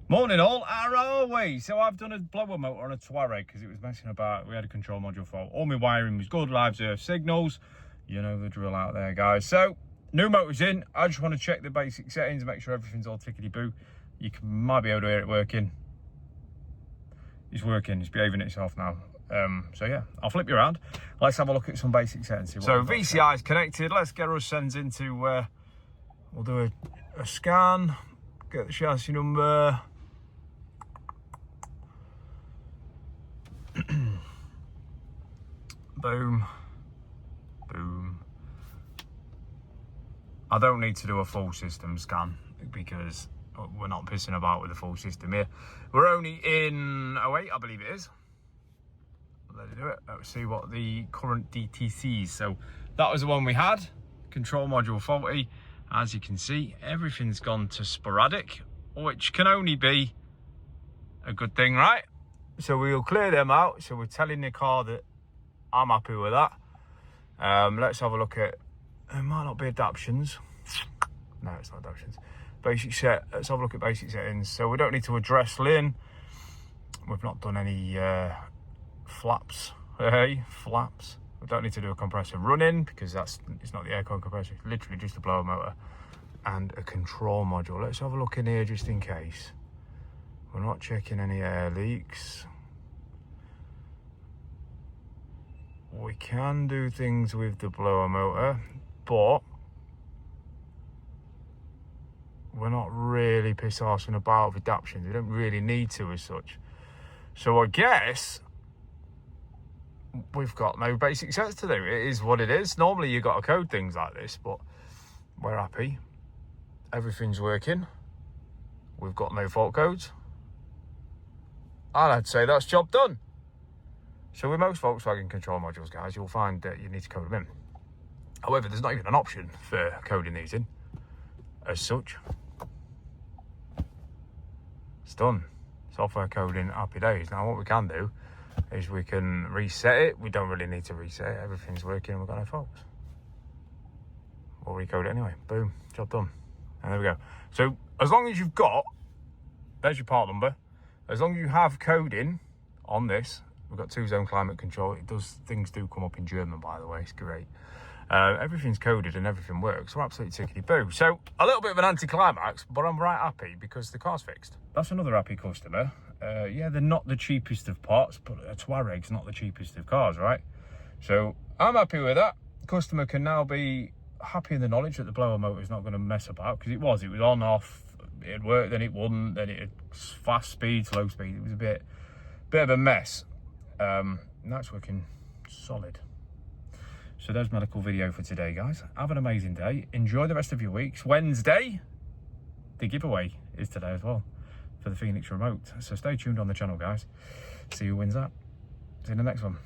Morning all, how are we? So I've done a blower motor on a Touareg because it was messing about. We had a control module fault. All my wiring was good, live earth signals. You know the drill out there, guys. So, new motor's in. I just want to check the basic settings, make sure everything's all tickety-boo. Might be able to hear it working. It's working, it's behaving itself now. So yeah, I'll flip you around. Let's have a look at some basic settings. So VCI is connected. Let's get us sends into, we'll do a scan, get the chassis number. Boom, boom. I don't need to do a full system scan because we're not pissing about with the full system here. We're only in 08, I believe it is. Let it do it. Let's see what the current DTCs. So that was the one we had. Control module faulty. As you can see, everything's gone to sporadic, which can only be a good thing, right? So we'll clear them out. So we're telling the car that I'm happy with that. Let's have a look at, it might not be adaptions. No, it's not adaptions. Basic set, let's have a look at basic settings. So we don't need to address Lin. We've not done any flaps. Hey, flaps. We don't need to do a compressor running because it's not the aircon compressor. It's literally just a blower motor and a control module. Let's have a look in here just in case. We're not checking any air leaks. We can do things with the blower motor, but we're not really piss-arsing about with adaptions. We don't really need to as such. So I guess we've got no basic sets to do. It is what it is. Normally you've got to code things like this, but we're happy. Everything's working. We've got no fault codes. And I'd say that's job done. So with most Volkswagen control modules, guys, you'll find that you need to code them in. However, there's not even an option for coding these in as such. It's done. Software coding, happy days. Now what we can do is we can reset it. We don't really need to reset it. Everything's working and we've got no faults. We'll recode it anyway. Boom, job done. And there we go. So as long as you've got, there's your part number. As long as you have coding on this, we've got 2-zone climate control. Things do come up in German, by the way. It's great. Everything's coded and everything works. We're absolutely tickety-boo. So a little bit of an anticlimax, but I'm right happy because the car's fixed. That's another happy customer. Yeah, they're not the cheapest of parts, but a Touareg's not the cheapest of cars, right? So I'm happy with that. The customer can now be happy in the knowledge that the blower motor is not going to mess about, because it was on, off. It worked, then it wouldn't, then it had fast speed, slow speed. It was a bit of a mess. That's working solid. So there's my little video for today, guys. Have an amazing day. Enjoy the rest of your weeks. Wednesday, the giveaway is today as well for the Phoenix remote. So stay tuned on the channel, guys. See who wins that. See you in the next one.